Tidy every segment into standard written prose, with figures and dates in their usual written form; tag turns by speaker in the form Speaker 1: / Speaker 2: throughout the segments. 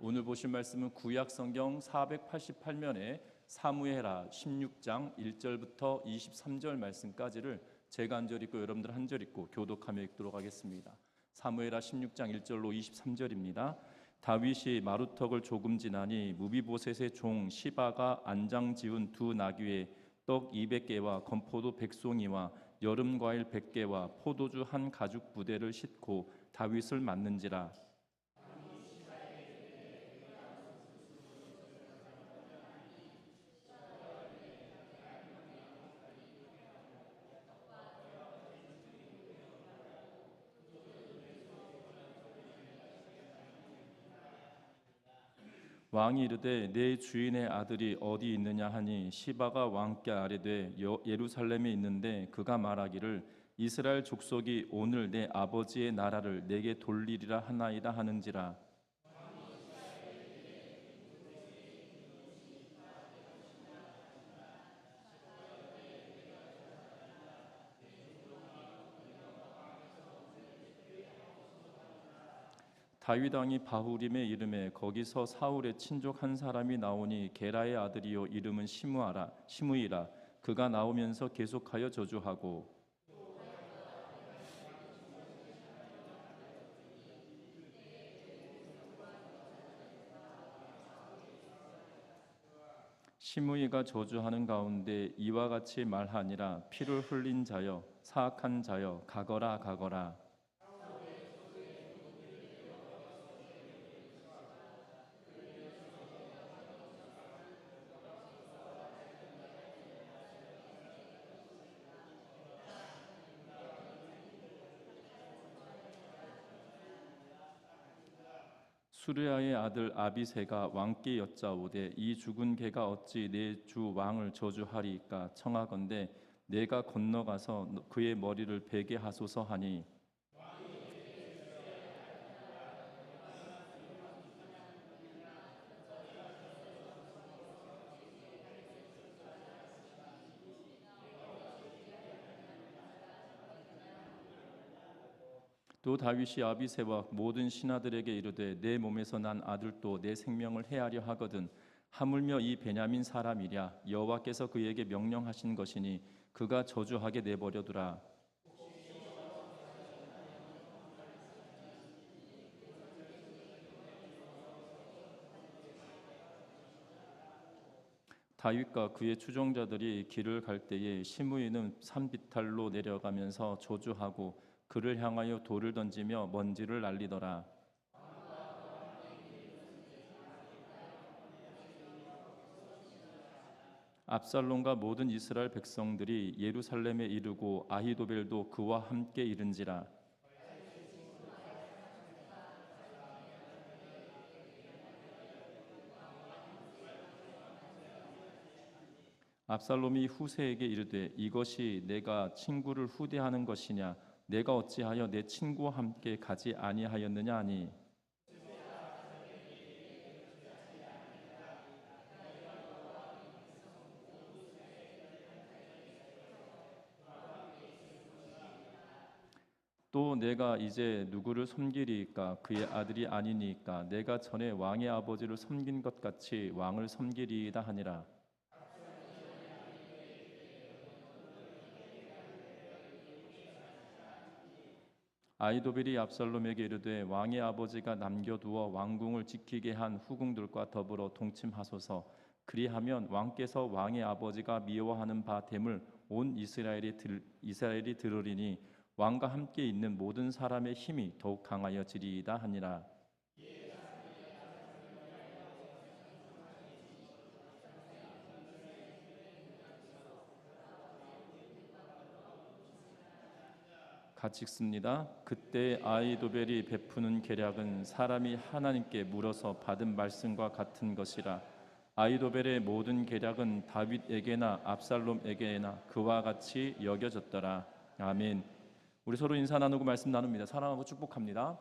Speaker 1: 오늘 보실 말씀은 구약 성경 488면에 사무엘하 16장 1절부터 23절 말씀까지를 제가 한 절 읽고 여러분들 한 절 읽고 교독하며 읽도록 하겠습니다. 사무엘하 16장 1절로 23절입니다. 다윗이 마루턱을 조금 지나니 무비보셋의 종 시바가 안장 지은 두 나귀에 떡 200개와 건포도 100송이와 여름 과일 100개와 포도주 한 가죽 부대를 싣고 다윗을 맞는지라. 왕이 이르되 내 주인의 아들이 어디 있느냐 하니 시바가 왕께 아뢰되 예루살렘에 있는데 그가 말하기를 이스라엘 족속이 오늘 내 아버지의 나라를 내게 돌리리라 하나이다 하는지라. 다윗 왕이 바후림에 이름에 거기서 사울의 친족 한 사람이 나오니 게라의 아들이요 이름은 시므이라. 그가 나오면서 계속하여 저주하고 시므이가 저주하는 가운데 이와 같이 말하니라. 피를 흘린 자여 사악한 자여 가거라 가거라. 수르야의 아들 아비새가 왕께 여짜오되 이 죽은 개가 어찌 내 주 왕을 저주하리이까 청하건대 내가 건너가서 그의 머리를 베게 하소서 하니 또 다윗이 아비새와 모든 신하들에게 이르되 내 몸에서 난 아들도 내 생명을 해하려 하거든 하물며 이 베냐민 사람이랴 여호와께서 그에게 명령하신 것이니 그가 저주하게 내버려두라. 다윗과 그의 추종자들이 길을 갈 때에 시므이는 산비탈로 내려가면서 저주하고 그를 향하여 돌을 던지며 먼지를 날리더라. 압살롬과 모든 이스라엘 백성들이 예루살렘에 이르고 아히도벨도 그와 함께 이른지라. 압살롬이 후세에게 이르되 이것이 내가 친구를 후대하는 것이냐 내가 어찌하여 내 친구와 함께 가지 아니하였느냐 하니 또 내가 이제 누구를 섬기리이까 그의 아들이 아니니까 내가 전에 왕의 아버지를 섬긴 것 같이 왕을 섬기리이다 하니라. 아히도벨이 압살롬에게 이르되 왕의 아버지가 남겨두어 왕궁을 지키게 한 후궁들과 더불어 동침하소서. 그리하면 왕께서 왕의 아버지가 미워하는 바 됨을 온 이스라엘이 들으리니 왕과 함께 있는 모든 사람의 힘이 더욱 강하여지리이다 하니라. 같이 읽습니다. 그때 아히도벨이 베푸는 계략은 사람이 하나님께 물어서 받은 말씀과 같은 것이라. 아히도벨의 모든 계략은 다윗에게나 압살롬에게나 그와 같이 여겨졌더라. 아멘. 우리 서로 인사 나누고 말씀 나눕니다. 사랑하고 축복합니다.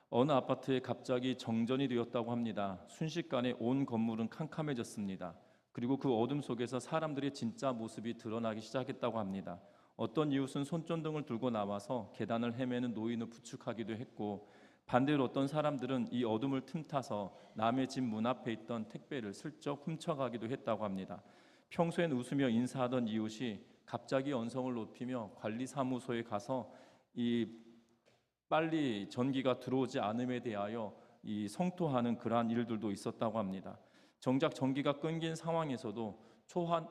Speaker 1: 어느 아파트에 갑자기 정전이 되었다고 합니다. 순식간에 온 건물은 캄캄해졌습니다. 그리고 그 어둠 속에서 사람들의 진짜 모습이 드러나기 시작했다고 합니다. 어떤 이웃은 손전등을 들고 나와서 계단을 헤매는 노인을 부축하기도 했고, 반대로 어떤 사람들은 이 어둠을 틈타서 남의 집 문 앞에 있던 택배를 슬쩍 훔쳐가기도 했다고 합니다. 평소엔 웃으며 인사하던 이웃이 갑자기 언성을 높이며 관리사무소에 가서 이 빨리 전기가 들어오지 않음에 대하여 이 성토하는 그러한 일들도 있었다고 합니다. 정작 전기가 끊긴 상황에서도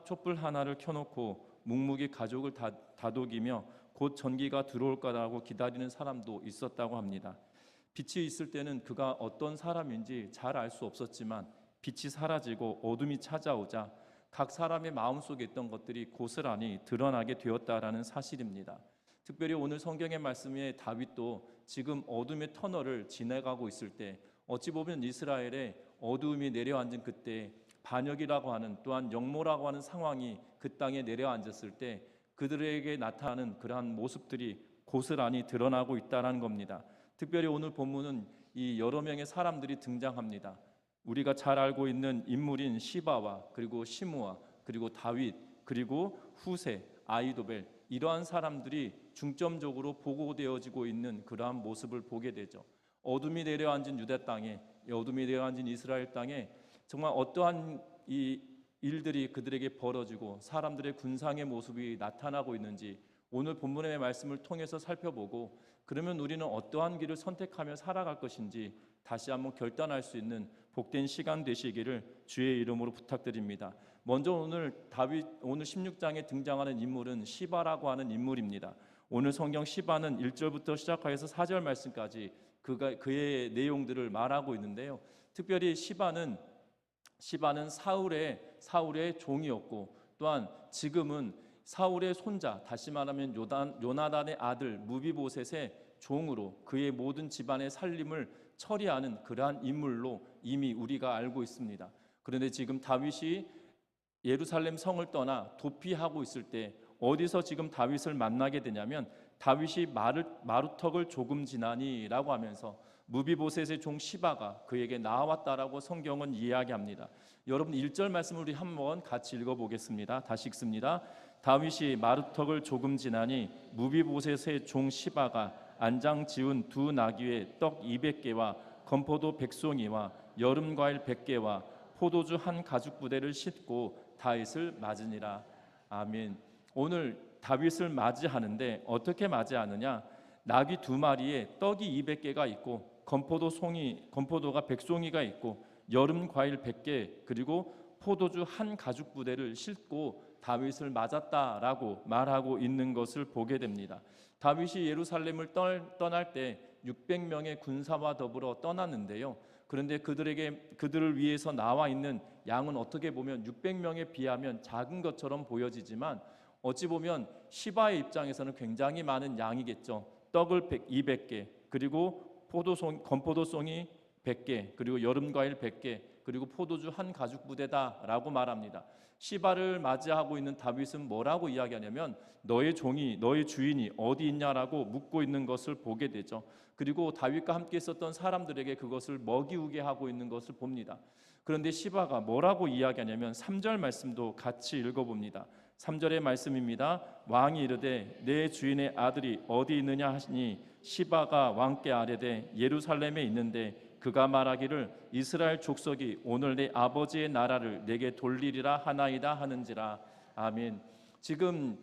Speaker 1: 촛불 하나를 켜놓고 묵묵히 가족을 다독이며 곧 전기가 들어올 거라고 기다리는 사람도 있었다고 합니다. 빛이 있을 때는 그가 어떤 사람인지 잘 알 수 없었지만 빛이 사라지고 어둠이 찾아오자 각 사람의 마음속에 있던 것들이 고스란히 드러나게 되었다라는 사실입니다. 특별히 오늘 성경의 말씀에 다윗도 지금 어둠의 터널을 지나가고 있을 때, 어찌 보면 이스라엘의 어두움이 내려앉은 그때 반역이라고 하는, 또한 역모라고 하는 상황이 그 땅에 내려앉았을 때 그들에게 나타나는 그러한 모습들이 고스란히 드러나고 있다는 겁니다. 특별히 오늘 본문은 이 여러 명의 사람들이 등장합니다. 우리가 잘 알고 있는 인물인 시바와 그리고 시므아 그리고 다윗 그리고 후세, 아이도벨, 이러한 사람들이 중점적으로 보고되어지고 있는 그러한 모습을 보게 되죠. 어둠이 내려앉은 유다 땅에, 어둠이 내려앉은 이스라엘 땅에 정말 어떠한 이 일들이 그들에게 벌어지고 사람들의 군상의 모습이 나타나고 있는지 오늘 본문의 말씀을 통해서 살펴보고, 그러면 우리는 어떠한 길을 선택하며 살아갈 것인지 다시 한번 결단할 수 있는 복된 시간 되시기를 주의 이름으로 부탁드립니다. 먼저 오늘 16장에 등장하는 인물은 시바라고 하는 인물입니다. 오늘 성경 시바는 1절부터 시작하여서 4절 말씀까지 그의 내용들을 말하고 있는데요. 특별히 시바는 사울의 종이었고, 또한 지금은 사울의 손자, 다시 말하면 요나단의 아들 무비보셋의 종으로 그의 모든 집안의 살림을 처리하는 그러한 인물로 이미 우리가 알고 있습니다. 그런데 지금 다윗이 예루살렘 성을 떠나 도피하고 있을 때 어디서 지금 다윗을 만나게 되냐면, 다윗이 마루턱을 조금 지나니라고 하면서 무비보셋의 종 시바가 그에게 나왔다라고 성경은 이야기합니다. 여러분 1절 말씀을 우리 한번 같이 읽어보겠습니다. 다시 읽습니다. 다윗이 마루턱을 조금 지나니 무비보셋의 종 시바가 안장 지운 두 나귀의 떡 200개와 건포도 100송이와 여름과일 100개와 포도주 한 가죽 부대를 싣고 다윗을 맞으니라. 아멘. 오늘 다윗을 맞이하는데 어떻게 맞이하느냐? 나귀 두 마리에 떡이 200개가 있고 건포도가 100송이가 있고 여름 과일 100개 그리고 포도주 한 가죽 부대를 싣고 다윗을 맞았다라고 말하고 있는 것을 보게 됩니다. 다윗이 예루살렘을 떠날 때 600명의 군사와 더불어 떠났는데요. 그런데 그들을 위해서 나와 있는 양은 어떻게 보면 600명에 비하면 작은 것처럼 보여지지만 어찌 보면 시바의 입장에서는 굉장히 많은 양이겠죠. 떡을 200개 그리고 건포도송이 100개 그리고 여름과일 100개 그리고 포도주 한 가죽 부대다라고 말합니다. 시바를 맞이하고 있는 다윗은 뭐라고 이야기하냐면 너의 주인이 어디 있냐라고 묻고 있는 것을 보게 되죠. 그리고 다윗과 함께 있었던 사람들에게 그것을 먹이우게 하고 있는 것을 봅니다. 그런데 시바가 뭐라고 이야기하냐면 3절 말씀도 같이 읽어봅니다. 3절의 말씀입니다. 왕이 이르되 내 주인의 아들이 어디 있느냐 하시니 시바가 왕께 아뢰되 예루살렘에 있는데 그가 말하기를 이스라엘 족속이 오늘 내 아버지의 나라를 내게 돌리리라 하나이다 하는지라. 아멘. 지금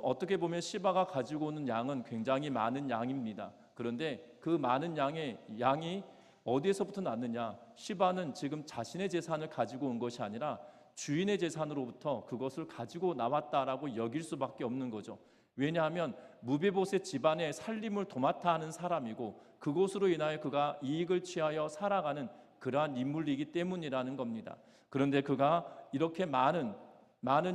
Speaker 1: 어떻게 보면 시바가 가지고 오는 양은 굉장히 많은 양입니다. 그런데 그 많은 양이 어디에서부터 났느냐? 시바는 지금 자신의 재산을 가지고 온 것이 아니라 주인의 재산으로부터 그것을 가지고 나왔다라고 여길 수밖에 없는 거죠. 왜냐하면 무비보셋 집안의 살림을 도맡아 하는 사람이고 그것으로 인하여 그가 이익을 취하여 살아가는 그러한 인물이기 때문이라는 겁니다. 그런데 그가 이렇게 많은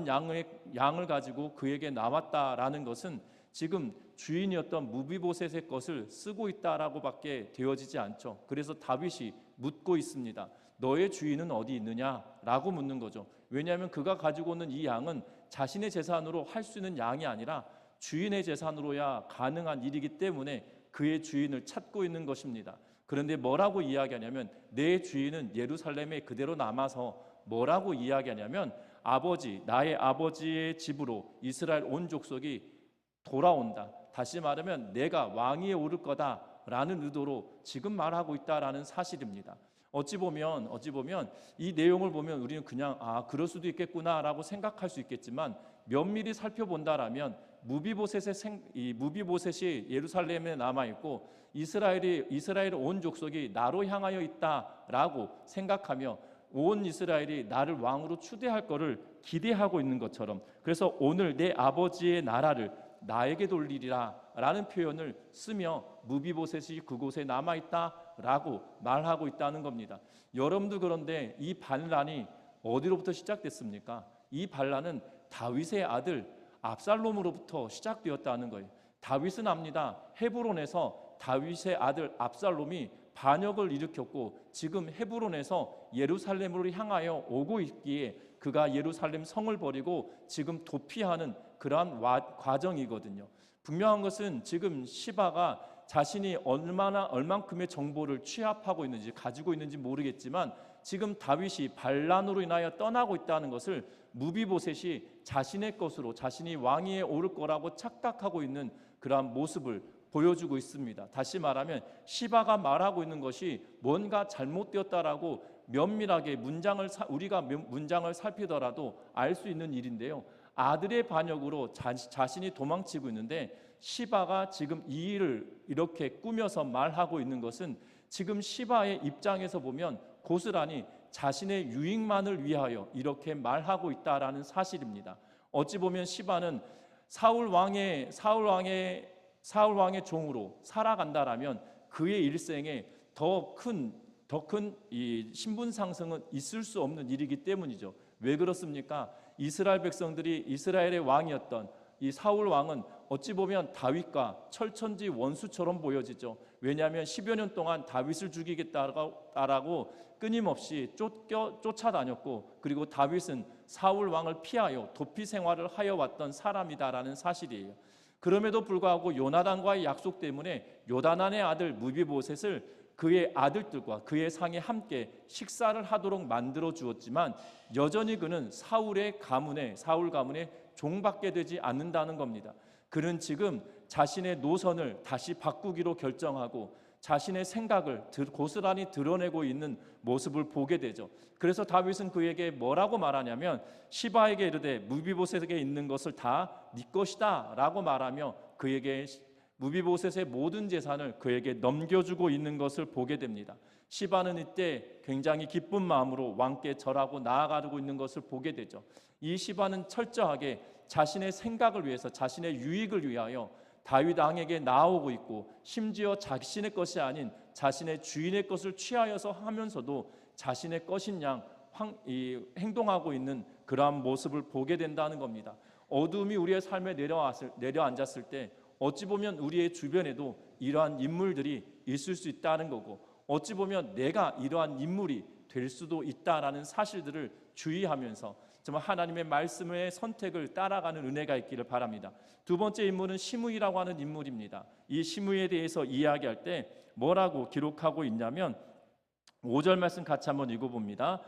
Speaker 1: 양을 가지고 그에게 나왔다라는 것은 지금 주인이었던 무비보셋의 것을 쓰고 있다라고밖에 되어지지 않죠. 그래서 다윗이 묻고 있습니다. 너의 주인은 어디 있느냐라고 묻는 거죠. 왜냐하면 그가 가지고 오는 이 양은 자신의 재산으로 할 수 있는 양이 아니라 주인의 재산으로야 가능한 일이기 때문에 그의 주인을 찾고 있는 것입니다. 그런데 뭐라고 이야기하냐면 내 주인은 예루살렘에 그대로 남아서 뭐라고 이야기하냐면 나의 아버지의 집으로 이스라엘 온 족속이 돌아온다. 다시 말하면 내가 왕위에 오를 거다라는 의도로 지금 말하고 있다라는 사실입니다. 어찌 보면 이 내용을 보면 우리는 그냥 그럴 수도 있겠구나라고 생각할 수 있겠지만 면밀히 살펴본다라면 무비보셋이 예루살렘에 남아 있고 이스라엘 온 족속이 나로 향하여 있다라고 생각하며 온 이스라엘이 나를 왕으로 추대할 것을 기대하고 있는 것처럼, 그래서 오늘 내 아버지의 나라를 나에게 돌리리라 라는 표현을 쓰며 무비보셋이 그곳에 남아있다라고 말하고 있다는 겁니다. 여러분도 그런데 이 반란이 어디로부터 시작됐습니까? 이 반란은 다윗의 아들 압살롬으로부터 시작되었다는 거예요. 다윗은 압니다. 헤브론에서 다윗의 아들 압살롬이 반역을 일으켰고 지금 헤브론에서 예루살렘으로 향하여 오고 있기에 그가 예루살렘 성을 버리고 지금 도피하는 그러한 과정이거든요. 분명한 것은 지금 시바가 자신이 얼만큼의 정보를 취합하고 있는지 가지고 있는지 모르겠지만 지금 다윗이 반란으로 인하여 떠나고 있다는 것을 무비보셋이 자신의 것으로 자신이 왕위에 오를 거라고 착각하고 있는 그러한 모습을 보여주고 있습니다. 다시 말하면 시바가 말하고 있는 것이 뭔가 잘못되었다라고 면밀하게 우리가 문장을 살피더라도 알 수 있는 일인데요. 아들의 반역으로 자신이 도망치고 있는데 시바가 지금 이 일을 이렇게 꾸며서 말하고 있는 것은 지금 시바의 입장에서 보면 고스란히 자신의 유익만을 위하여 이렇게 말하고 있다라는 사실입니다. 어찌 보면 시바는 사울 왕의 종으로 살아간다라면 그의 일생에 더 큰 이 신분 상승은 있을 수 없는 일이기 때문이죠. 왜 그렇습니까? 이스라엘 백성들이 이스라엘의 왕이었던 이 사울 왕은 어찌 보면 다윗과 철천지 원수처럼 보여지죠. 왜냐하면 10여 년 동안 다윗을 죽이겠다라고 끊임없이 쫓아다녔고, 그리고 다윗은 사울 왕을 피하여 도피 생활을 하여 왔던 사람이다라는 사실이에요. 그럼에도 불구하고 요나단과의 약속 때문에 요다난의 아들 무비보셋을 그의 아들들과 그의 상에 함께 식사를 하도록 만들어 주었지만 여전히 그는 사울 가문에 종받게 되지 않는다는 겁니다. 그는 지금 자신의 노선을 다시 바꾸기로 결정하고 자신의 생각을 고스란히 드러내고 있는 모습을 보게 되죠. 그래서 다윗은 그에게 뭐라고 말하냐면 시바에게 이르되 무비보셋에게 있는 것을 다 네 것이다 라고 말하며 그에게 무비보셋의 모든 재산을 그에게 넘겨주고 있는 것을 보게 됩니다. 시바는 이때 굉장히 기쁜 마음으로 왕께 절하고 나아가고 있는 것을 보게 되죠. 이 시바는 철저하게 자신의 생각을 위해서 자신의 유익을 위하여 다윗 왕에게 나아오고 있고, 심지어 자신의 것이 아닌 자신의 주인의 것을 취하여서 하면서도 자신의 것인 양 행동하고 있는 그러한 모습을 보게 된다는 겁니다. 어둠이 우리의 삶에 내려앉았을 때 어찌 보면 우리의 주변에도 이러한 인물들이 있을 수 있다는 거고, 어찌 보면 내가 이러한 인물이 될 수도 있다라는 사실들을 주의하면서 정말 하나님의 말씀의 선택을 따라가는 은혜가 있기를 바랍니다. 두 번째 인물은 시므이라고 하는 인물입니다. 이 시므이에 대해서 이야기할 때 뭐라고 기록하고 있냐면 5절 말씀 같이 한번 읽어봅니다.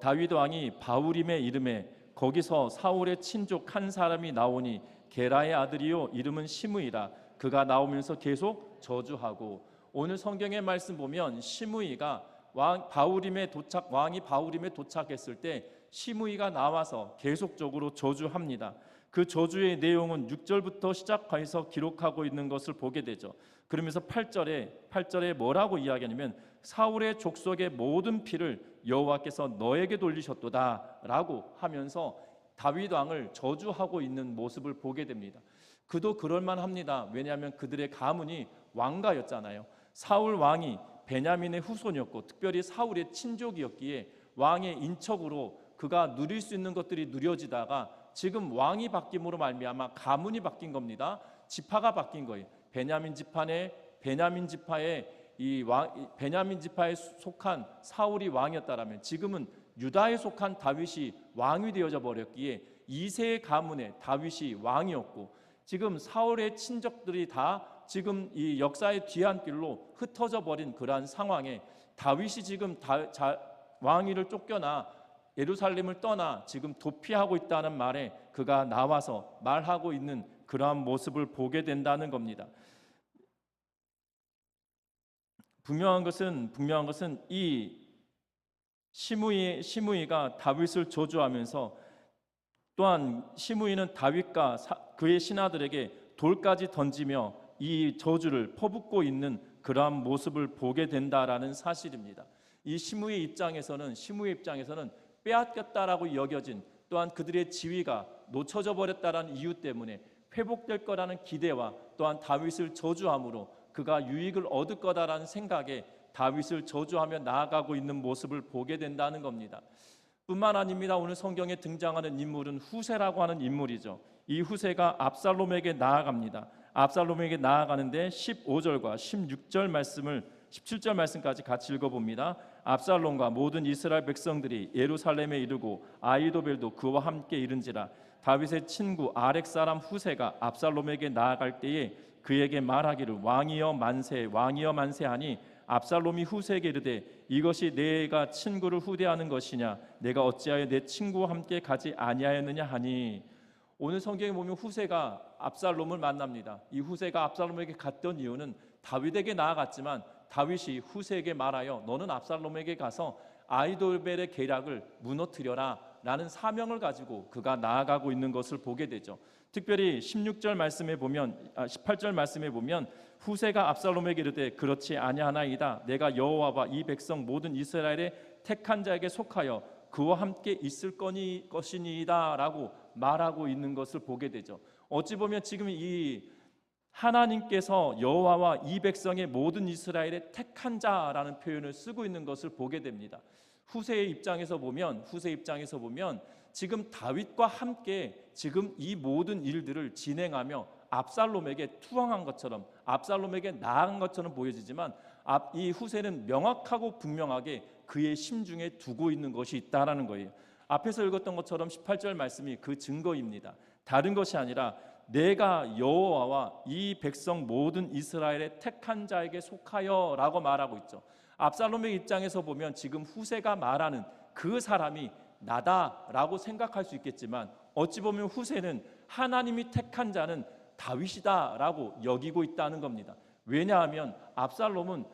Speaker 1: 다윗 왕이 바후림에 이름에 거기서 사울의 친족 한 사람이 나오니 게라의 아들이요 이름은 시므이라. 그가 나오면서 계속 저주하고. 오늘 성경의 말씀 보면 시므이가 왕이 바후림에 도착했을 때 시므이가 나와서 계속적으로 저주합니다. 그 저주의 내용은 6절부터 시작해서 기록하고 있는 것을 보게 되죠. 그러면서 8절에 뭐라고 이야기하냐면 사울의 족속의 모든 피를 여호와께서 너에게 돌리셨도다 라고 하면서 다윗 왕을 저주하고 있는 모습을 보게 됩니다. 그도 그럴만합니다. 왜냐하면 그들의 가문이 왕가였잖아요. 사울 왕이 베냐민의 후손이었고 특별히 사울의 친족이었기에 왕의 인척으로 그가 누릴 수 있는 것들이 누려지다가 지금 왕이 바뀜으로 말미암아 가문이 바뀐 겁니다. 지파가 바뀐 거예요. 베냐민 지파에 속한 사울이 왕이었다라면 지금은 유다에 속한 다윗이 왕이 되어져 버렸기에 2세의 가문에 다윗이 왕이었고, 지금 사울의 친족들이 다 지금 이 역사의 뒤안길로 흩어져 버린 그러한 상황에 다윗이 지금 왕위를 쫓겨나 예루살렘을 떠나 지금 도피하고 있다는 말에 그가 나와서 말하고 있는 그러한 모습을 보게 된다는 겁니다. 분명한 것은 이 시므이가 다윗을 저주하면서 또한 시므이는 다윗과 그의 신하들에게 돌까지 던지며 이 저주를 퍼붓고 있는 그러한 모습을 보게 된다라는 사실입니다. 이 시므이 입장에서는 빼앗겼다라고 여겨진, 또한 그들의 지위가 놓쳐져 버렸다라는 이유 때문에 회복될 거라는 기대와 또한 다윗을 저주함으로 그가 유익을 얻을 거다라는 생각에 다윗을 저주하며 나아가고 있는 모습을 보게 된다는 겁니다. 뿐만 아닙니다. 오늘 성경에 등장하는 인물은 후세라고 하는 인물이죠. 이 후세가 압살롬에게 나아갑니다. 압살롬에게 나아가는데 15절과 16절 말씀을 17절 말씀까지 같이 읽어봅니다. 압살롬과 모든 이스라엘 백성들이 예루살렘에 이르고 아히도벨도 그와 함께 이른지라. 다윗의 친구 아렉 사람 후세가 압살롬에게 나아갈 때에 그에게 말하기를 왕이여 만세, 왕이여 만세하니 압살롬이 후세에게 이르되 이것이 내가 친구를 후대하는 것이냐, 내가 어찌하여 내 친구와 함께 가지 아니하였느냐 하니. 오늘 성경에 보면 후세가 압살롬을 만납니다. 이 후세가 압살롬에게 갔던 이유는 다윗에게 나아갔지만 다윗이 후세에게 말하여 너는 압살롬에게 가서 아히도벨의 계략을 무너뜨려라 라는 사명을 가지고 그가 나아가고 있는 것을 보게 되죠. 특별히 18절 말씀에 보면 후세가 압살롬에게 이르되 그렇지 아니하나이다. 내가 여호와와 이 백성 모든 이스라엘의 택한 자에게 속하여 그와 함께 있을 것이니이다 라고 말하고 있는 것을 보게 되죠. 어찌 보면 지금 이 하나님께서 여호와와 이 백성의 모든 이스라엘의 택한 자라는 표현을 쓰고 있는 것을 보게 됩니다. 후세의 입장에서 보면 지금 다윗과 함께 지금 이 모든 일들을 진행하며 압살롬에게 투항한 것처럼, 압살롬에게 나아간 것처럼 보여지지만 이 후세는 명확하고 분명하게 그의 심중에 두고 있는 것이 있다라는 거예요. 앞에서 읽었던 것처럼 18절 말씀이 그 증거입니다. 다른 것이 아니라 내가 여호와와 이 백성 모든 이스라엘의 택한 자에게 속하여 라고 말하고 있죠. 압살롬의 입장에서 보면 지금 후세가 말하는 그 사람이 나다라고 생각할 수 있겠지만 어찌 보면 후세는 하나님이 택한 자는 다윗이다라고 여기고 있다는 겁니다. 왜냐하면 압살롬은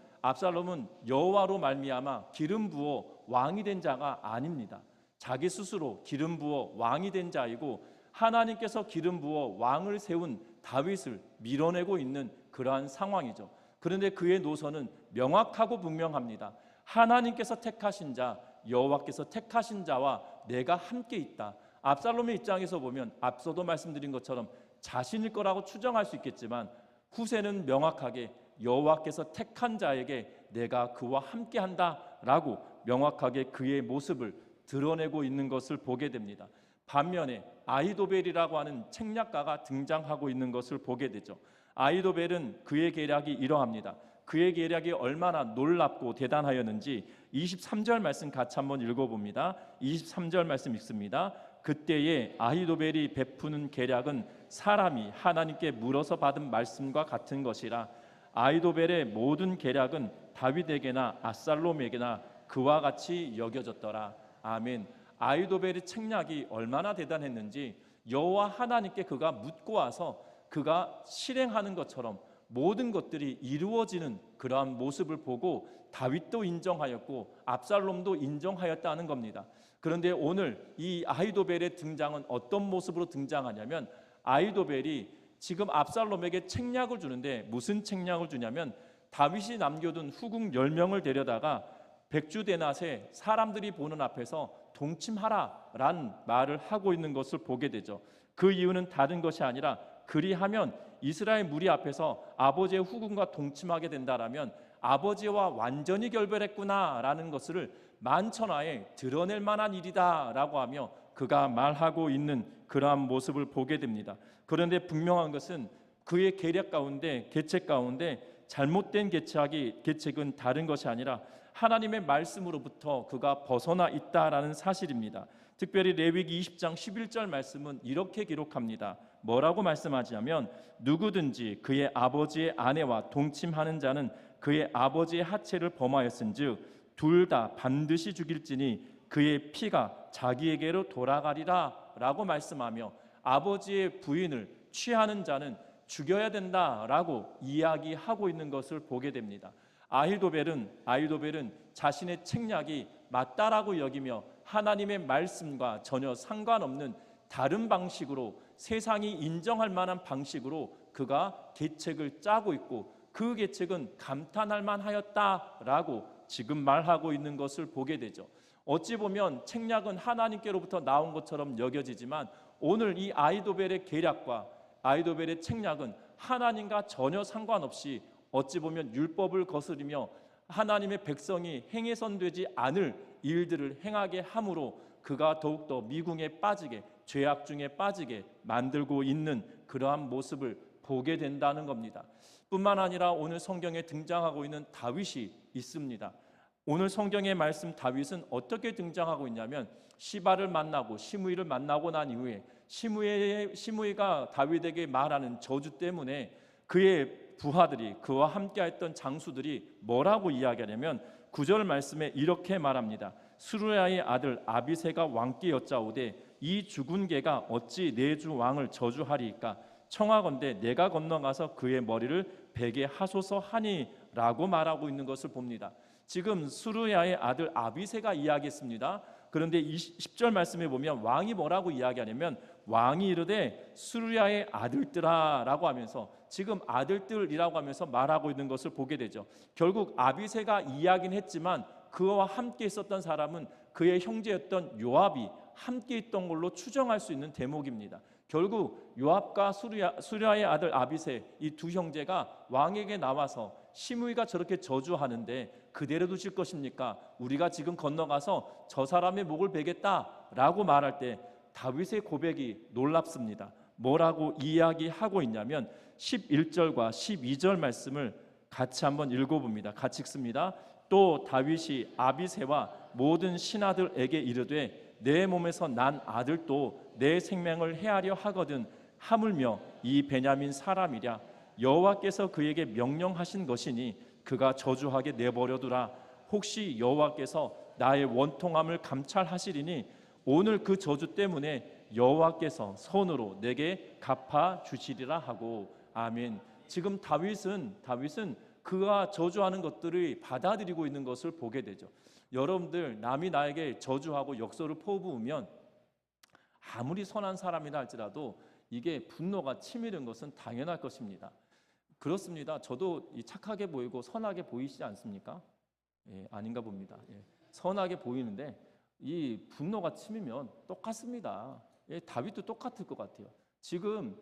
Speaker 1: 여호와로 말미암아 기름 부어 왕이 된 자가 아닙니다. 자기 스스로 기름 부어 왕이 된 자이고 하나님께서 기름 부어 왕을 세운 다윗을 밀어내고 있는 그러한 상황이죠. 그런데 그의 노선은 명확하고 분명합니다. 하나님께서 택하신 자, 여호와께서 택하신 자와 내가 함께 있다. 압살롬의 입장에서 보면 앞서도 말씀드린 것처럼 자신일 거라고 추정할 수 있겠지만 후세는 명확하게 여호와께서 택한 자에게 내가 그와 함께한다라고 명확하게 그의 모습을 드러내고 있는 것을 보게 됩니다. 반면에 아히도벨이라고 하는 책략가가 등장하고 있는 것을 보게 되죠. 아히도벨은 그의 계략이 이러합니다. 그의 계략이 얼마나 놀랍고 대단하였는지 23절 말씀 같이 한번 읽어봅니다. 23절 말씀 읽습니다. 그때에 아히도벨이 베푸는 계략은 사람이 하나님께 물어서 받은 말씀과 같은 것이라. 아히도벨의 모든 계략은 다윗에게나 압살롬에게나 그와 같이 여겨졌더라. 아멘. 아히도벨의 책략이 얼마나 대단했는지 여호와 하나님께 그가 묻고 와서 그가 실행하는 것처럼 모든 것들이 이루어지는 그러한 모습을 보고 다윗도 인정하였고 압살롬도 인정하였다는 겁니다. 그런데 오늘 이 아히도벨의 등장은 어떤 모습으로 등장하냐면 아히도벨이 지금 압살롬에게 책략을 주는데 무슨 책략을 주냐면 다윗이 남겨둔 후궁 10명을 데려다가 백주대낮에 사람들이 보는 앞에서 동침하라라는 말을 하고 있는 것을 보게 되죠. 그 이유는 다른 것이 아니라 그리하면 이스라엘 무리 앞에서 아버지의 후궁과 동침하게 된다라면 아버지와 완전히 결별했구나라는 것을 만천하에 드러낼 만한 일이다라고 하며 그가 말하고 있는 그러한 모습을 보게 됩니다. 그런데 분명한 것은 그의 계략 가운데 계책 가운데 잘못된 계책은 다른 것이 아니라 하나님의 말씀으로부터 그가 벗어나 있다라는 사실입니다. 특별히 레위기 20장 11절 말씀은 이렇게 기록합니다. 뭐라고 말씀하냐면 누구든지 그의 아버지의 아내와 동침하는 자는 그의 아버지의 하체를 범하였은즉 둘 다 반드시 죽일지니 그의 피가 자기에게로 돌아가리라 라고 말씀하며 아버지의 부인을 취하는 자는 죽여야 된다라고 이야기하고 있는 것을 보게 됩니다. 아히도벨은 자신의 책략이 맞다라고 여기며 하나님의 말씀과 전혀 상관없는 다른 방식으로, 세상이 인정할 만한 방식으로 그가 계책을 짜고 있고, 그 계책은 감탄할 만하였다라고 지금 말하고 있는 것을 보게 되죠. 어찌 보면 책략은 하나님께로부터 나온 것처럼 여겨지지만 오늘 이 아히도벨의 계략과 아히도벨의 책략은 하나님과 전혀 상관없이 어찌 보면 율법을 거스리며 하나님의 백성이 행해선 되지 않을 일들을 행하게 함으로 그가 더욱더 미궁에 빠지게, 죄악 중에 빠지게 만들고 있는 그러한 모습을 보게 된다는 겁니다. 뿐만 아니라 오늘 성경에 등장하고 있는 다윗이 있습니다. 오늘 성경의 말씀 다윗은 어떻게 등장하고 있냐면 시바를 만나고 시므이를 만나고 난 이후에 시므이가 다윗에게 말하는 저주 때문에 그의 부하들이, 그와 함께했던 장수들이 뭐라고 이야기하냐면 9절 말씀에 이렇게 말합니다. 스루야의 아들 아비새가 왕께 여짜오되 이 죽은 개가 어찌 내 주 왕을 저주하리이까? 청하건대 내가 건너가서 그의 머리를 베게 하소서 하니라고 말하고 있는 것을 봅니다. 지금 스루야의 아들 아비새가 이야기했습니다. 그런데 10절 말씀에 보면 왕이 뭐라고 이야기하냐면 왕이 이르되 스루야의 아들들아 라고 하면서 지금 아들들이라고 하면서 말하고 있는 것을 보게 되죠. 결국 아비새가 이야기는 했지만 그와 함께 있었던 사람은 그의 형제였던 요압이 함께 있던 걸로 추정할 수 있는 대목입니다. 결국 요압과 수랴의 아들 아비새, 이 두 형제가 왕에게 나와서 시므이가 저렇게 저주하는데 그대로 두실 것입니까? 우리가 지금 건너가서 저 사람의 목을 베겠다라고 말할 때 다윗의 고백이 놀랍습니다. 뭐라고 이야기하고 있냐면 11절과 12절 말씀을 같이 한번 읽어봅니다. 같이 읽습니다. 또 다윗이 아비새와 모든 신하들에게 이르되 내 몸에서 난 아들도 내 생명을 해하려 하거든 하물며 이 베냐민 사람이랴 여호와께서 그에게 명령하신 것이니 그가 저주하게 내버려두라. 혹시 여호와께서 나의 원통함을 감찰하시리니 오늘 그 저주 때문에 여호와께서 손으로 내게 갚아 주시리라 하고. 아멘. 지금 다윗은 그가 저주하는 것들을 받아들이고 있는 것을 보게 되죠. 여러분들, 남이 나에게 저주하고 역설을 퍼부으면 아무리 선한 사람이라 할지라도 이게 분노가 치밀은 것은 당연할 것입니다. 그렇습니다. 저도 착하게 보이고 선하게 보이시지 않습니까? 아닌가 봅니다. 선하게 보이는데 이 분노가 치밀면 똑같습니다. 다윗도 똑같을 것 같아요. 지금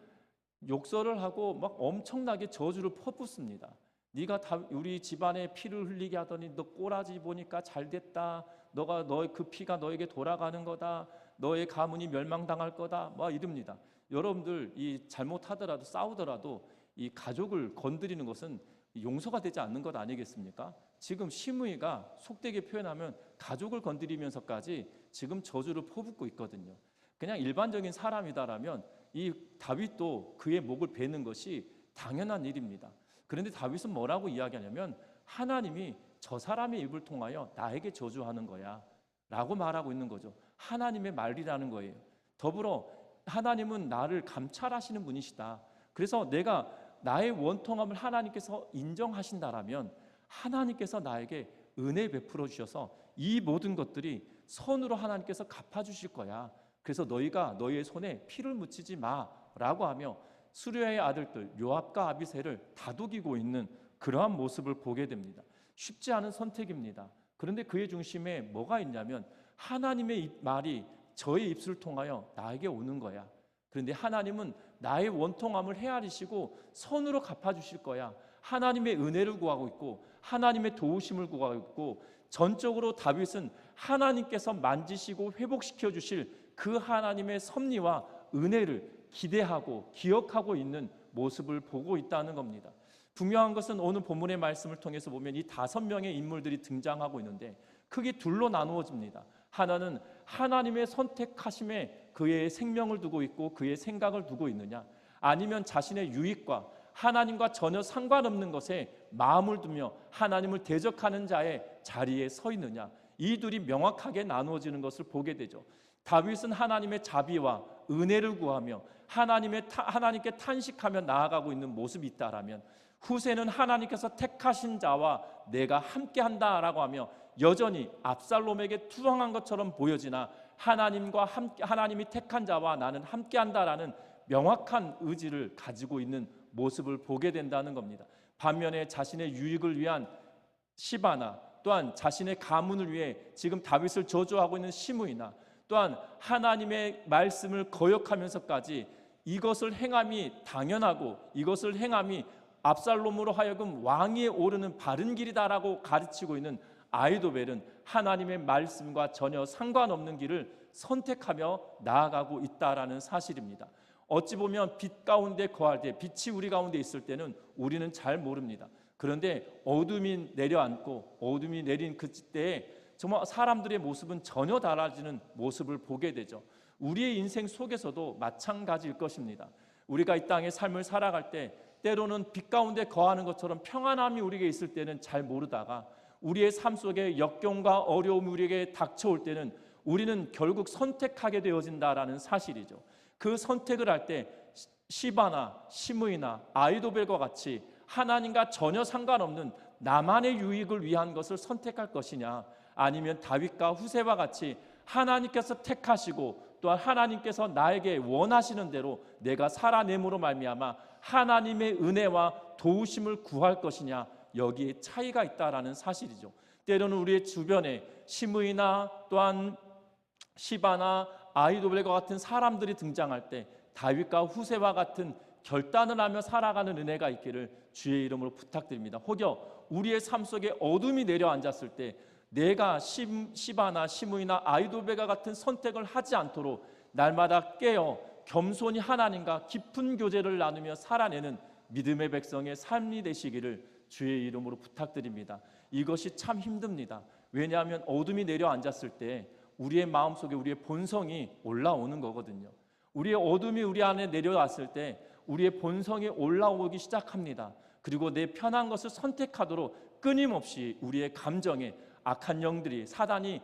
Speaker 1: 욕설을 하고 막 엄청나게 저주를 퍼붓습니다. 네가 우리 집안에 피를 흘리게 하더니 너 꼬라지 보니까 잘됐다. 너의 그 피가 너에게 돌아가는 거다. 너의 가문이 멸망당할 거다. 막 이럽니다. 여러분들 이 잘못하더라도 싸우더라도 이 가족을 건드리는 것은 용서가 되지 않는 것 아니겠습니까? 지금 시므이가 속되게 표현하면 가족을 건드리면서까지 지금 저주를 퍼붓고 있거든요. 그냥 일반적인 사람이다라면 이 다윗도 그의 목을 베는 것이 당연한 일입니다. 그런데 다윗은 뭐라고 이야기하냐면 하나님이 저 사람의 입을 통하여 나에게 저주하는 거야 라고 말하고 있는 거죠. 하나님의 말이라는 거예요. 더불어 하나님은 나를 감찰하시는 분이시다. 그래서 내가 나의 원통함을 하나님께서 인정하신다라면 하나님께서 나에게 은혜 베풀어 주셔서 이 모든 것들이 선으로 하나님께서 갚아주실 거야. 그래서 너희가 너희의 손에 피를 묻히지 마라고 하며 수르야의 아들들 요압과 아비새를 다독이고 있는 그러한 모습을 보게 됩니다. 쉽지 않은 선택입니다. 그런데 그의 중심에 뭐가 있냐면 하나님의 말이 저의 입술을 통하여 나에게 오는 거야. 그런데 하나님은 나의 원통함을 헤아리시고 선으로 갚아주실 거야. 하나님의 은혜를 구하고 있고 하나님의 도우심을 구하고 있고 전적으로 다윗은 하나님께서 만지시고 회복시켜 주실 그 하나님의 섭리와 은혜를 기대하고 기억하고 있는 모습을 보고 있다는 겁니다. 분명한 것은 오늘 본문의 말씀을 통해서 보면 이 5명의 인물들이 등장하고 있는데 크게 둘로 나누어집니다. 하나는 하나님의 선택하심에 그의 생명을 두고 있고 그의 생각을 두고 있느냐, 아니면 자신의 유익과 하나님과 전혀 상관없는 것에 마음을 두며 하나님을 대적하는 자의 자리에 서 있느냐. 이 둘이 명확하게 나누어지는 것을 보게 되죠. 다윗은 하나님의 자비와 은혜를 구하며 하나님께 탄식하며 나아가고 있는 모습이 있다라면, 후세는 하나님께서 택하신 자와 내가 함께한다라고 하며 여전히 압살롬에게 투항한 것처럼 보여지나 하나님이 택한 자와 나는 함께한다라는 명확한 의지를 가지고 있는 모습을 보게 된다는 겁니다. 반면에 자신의 유익을 위한 시바나, 또한 자신의 가문을 위해 지금 다윗을 저주하고 있는 시므이나, 또한 하나님의 말씀을 거역하면서까지 이것을 행함이 당연하고 이것을 행함이 압살롬으로 하여금 왕위에 오르는 바른 길이다라고 가르치고 있는 아히도벨은 하나님의 말씀과 전혀 상관없는 길을 선택하며 나아가고 있다라는 사실입니다. 어찌 보면 빛 가운데 거할 때, 빛이 우리 가운데 있을 때는 우리는 잘 모릅니다. 그런데 어둠이 내려앉고 어둠이 내린 그때에 정말 사람들의 모습은 전혀 달라지는 모습을 보게 되죠. 우리의 인생 속에서도 마찬가지일 것입니다. 우리가 이 땅의 삶을 살아갈 때 때로는 빛 가운데 거하는 것처럼 평안함이 우리에게 있을 때는 잘 모르다가 우리의 삶 속에 역경과 어려움이 우리에게 닥쳐올 때는 우리는 결국 선택하게 되어진다라는 사실이죠. 그 선택을 할 때 시바나 시므이나 아히도벨과 같이 하나님과 전혀 상관없는 나만의 유익을 위한 것을 선택할 것이냐, 아니면 다윗과 후세와 같이 하나님께서 택하시고 또한 하나님께서 나에게 원하시는 대로 내가 살아냄으로 말미암아 하나님의 은혜와 도우심을 구할 것이냐, 여기에 차이가 있다라는 사실이죠. 때로는 우리의 주변에 시므이나 또한 시바나 아히도벨과 같은 사람들이 등장할 때 다윗과 후세와 같은 결단을 하며 살아가는 은혜가 있기를 주의 이름으로 부탁드립니다. 혹여 우리의 삶 속에 어둠이 내려앉았을 때 내가 시바나 시므이나 아히도벨과 같은 선택을 하지 않도록 날마다 깨어 겸손히 하나님과 깊은 교제를 나누며 살아내는 믿음의 백성의 삶이 되시기를 주의 이름으로 부탁드립니다. 이것이 참 힘듭니다. 왜냐하면 어둠이 내려앉았을 때 우리의 마음속에 우리의 본성이 올라오는 거거든요. 우리의 어둠이 우리 안에 내려왔을 때 우리의 본성이 올라오기 시작합니다. 그리고 내 편한 것을 선택하도록 끊임없이 우리의 감정에 악한 영들이, 사단이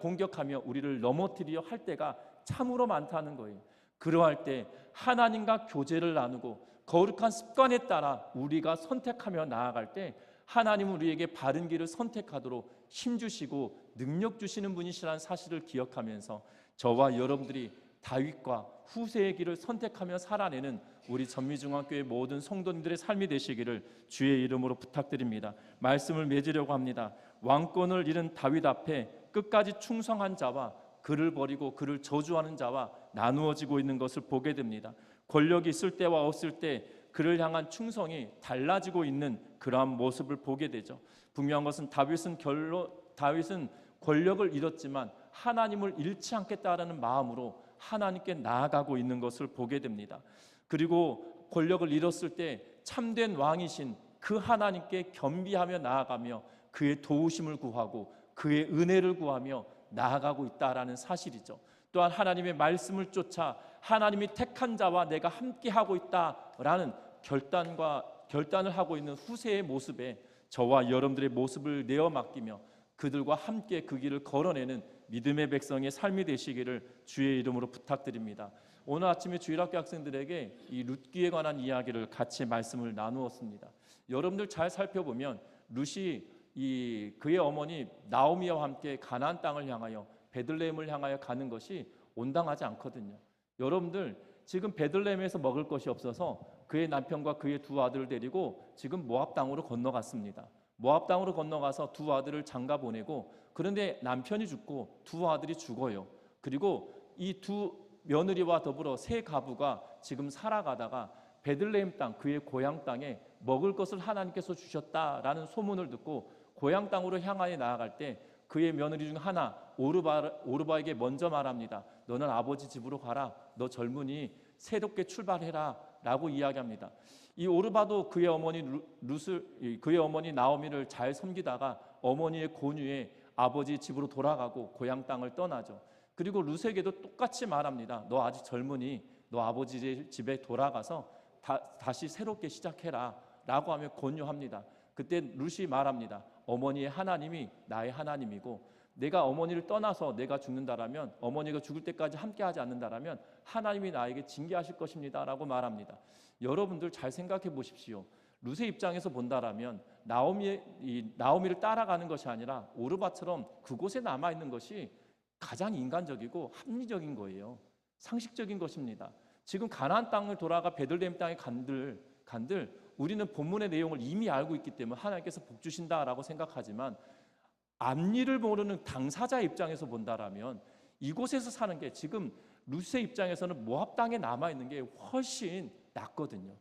Speaker 1: 공격하며 우리를 넘어뜨리려 할 때가 참으로 많다는 거예요. 그러할 때 하나님과 교제를 나누고 거룩한 습관에 따라 우리가 선택하며 나아갈 때 하나님은 우리에게 바른 길을 선택하도록 힘주시고 능력 주시는 분이시라는 사실을 기억하면서 저와 여러분들이 다윗과 후세의 길을 선택하며 살아내는 우리 전미중앙교회 모든 성도님들의 삶이 되시기를 주의 이름으로 부탁드립니다. 말씀을 맺으려고 합니다. 왕권을 잃은 다윗 앞에 끝까지 충성한 자와 그를 버리고 그를 저주하는 자와 나누어지고 있는 것을 보게 됩니다. 권력이 있을 때와 없을 때 그를 향한 충성이 달라지고 있는 그러한 모습을 보게 되죠. 분명한 것은 다윗은 권력을 잃었지만 하나님을 잃지 않겠다라는 마음으로 하나님께 나아가고 있는 것을 보게 됩니다. 그리고 권력을 잃었을 때 참된 왕이신 그 하나님께 겸비하며 나아가며 그의 도우심을 구하고 그의 은혜를 구하며 나아가고 있다라는 사실이죠. 또한 하나님의 말씀을 쫓아 하나님이 택한 자와 내가 함께하고 있다라는 결단을 하고 있는 후세의 모습에 저와 여러분들의 모습을 내어 맡기며 그들과 함께 그 길을 걸어내는 믿음의 백성의 삶이 되시기를 주의 이름으로 부탁드립니다. 오늘 아침에 주일학교 학생들에게 이 룻기에 관한 이야기를 같이 말씀을 나누었습니다. 여러분들 잘 살펴보면 룻이 그의 어머니 나오미와 함께 가나안 땅을 향하여 베들레헴을 향하여 가는 것이 온당하지 않거든요. 여러분들 지금 베들레헴에서 먹을 것이 없어서 그의 남편과 그의 두 아들을 데리고 지금 모압 땅으로 건너갔습니다. 모압 땅으로 건너가서 두 아들을 장가 보내고, 그런데 남편이 죽고 두 아들이 죽어요. 그리고 이 두 며느리와 더불어 세 가부가 지금 살아가다가 베들레헴 땅, 그의 고향 땅에 먹을 것을 하나님께서 주셨다라는 소문을 듣고 고향 땅으로 향하여 나아갈 때 그의 며느리 중 하나 오르바에게 먼저 말합니다. 너는 아버지 집으로 가라. 너 젊으니 새롭게 출발해라 라고 이야기합니다. 이 오르바도 그의 어머니 나오미를 잘 섬기다가 어머니의 권유에 아버지 집으로 돌아가고 고향 땅을 떠나죠. 그리고 룻에게도 똑같이 말합니다. 너 아직 젊으니 너 아버지 집에 돌아가서 다시 새롭게 시작해라 라고 하며 권유합니다. 그때 룻이 말합니다. 어머니의 하나님이 나의 하나님이고 내가 어머니를 떠나서 내가 죽는다라면, 어머니가 죽을 때까지 함께하지 않는다라면 하나님이 나에게 징계하실 것입니다라고 말합니다. 여러분들 잘 생각해 보십시오. 룻의 입장에서 본다라면 나오미를 따라가는 것이 아니라 오르바처럼 그곳에 남아 있는 것이 가장 인간적이고 합리적인 거예요. 상식적인 것입니다. 지금 가나안 땅을 돌아가 베들레헴 땅에 간들 우리는 본문의 내용을 이미 알고 있기 때문에 하나님께서 복 주신다라고 생각하지만, 앞일을 모르는 당사자 입장에서 본다라면 이곳에서 사는 게, 지금 룻의 입장에서는 모압 땅에 남아 있는 게 훨씬 낫거든요.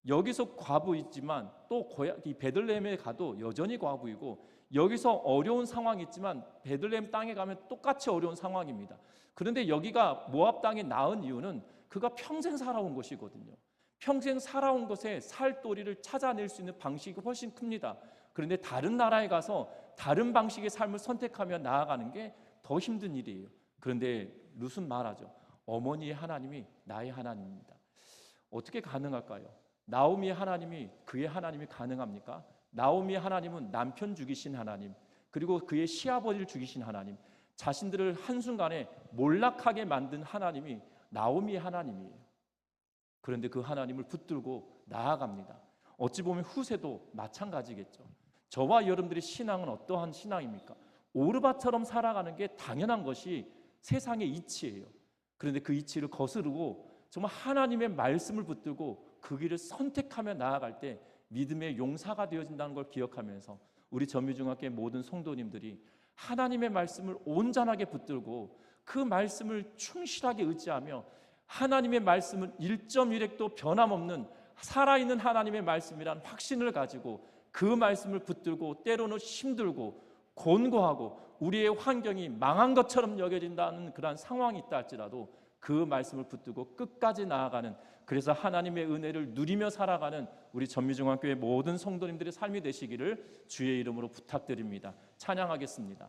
Speaker 1: 여기서 과부이지만 또 이 베들레헴에 가도 여전히 과부이고, 여기서 어려운 상황이 있지만 베들레헴 땅에 가면 똑같이 어려운 상황입니다. 그런데 여기가 모압 땅에 나은 이유는 그가 평생 살아온 것이거든요. 평생 살아온 것에 살 도리를 찾아낼 수 있는 방식이 훨씬 큽니다. 그런데 다른 나라에 가서 다른 방식의 삶을 선택하며 나아가는 게 더 힘든 일이에요. 그런데 룻은 말하죠. 어머니의 하나님이 나의 하나님입니다. 어떻게 가능할까요? 나오미의 하나님이 그의 하나님이 가능합니까? 나오미의 하나님은 남편 죽이신 하나님, 그리고 그의 시아버지를 죽이신 하나님, 자신들을 한순간에 몰락하게 만든 하나님이 나오미의 하나님이에요. 그런데 그 하나님을 붙들고 나아갑니다. 어찌 보면 후세도 마찬가지겠죠. 저와 여러분들의 신앙은 어떠한 신앙입니까? 오르바처럼 살아가는 게 당연한 것이 세상의 이치예요. 그런데 그 이치를 거스르고 정말 하나님의 말씀을 붙들고 그 길을 선택하며 나아갈 때 믿음의 용사가 되어진다는 걸 기억하면서 우리 전미중학교의 모든 성도님들이 하나님의 말씀을 온전하게 붙들고 그 말씀을 충실하게 의지하며 하나님의 말씀은 1.1획도 변함없는 살아있는 하나님의 말씀이란 확신을 가지고 그 말씀을 붙들고, 때로는 힘들고 곤고하고 우리의 환경이 망한 것처럼 여겨진다는 그런 상황이 있다 할지라도 그 말씀을 붙들고 끝까지 나아가는, 그래서 하나님의 은혜를 누리며 살아가는 우리 전미중학교의 모든 성도님들의 삶이 되시기를 주의 이름으로 부탁드립니다. 찬양하겠습니다.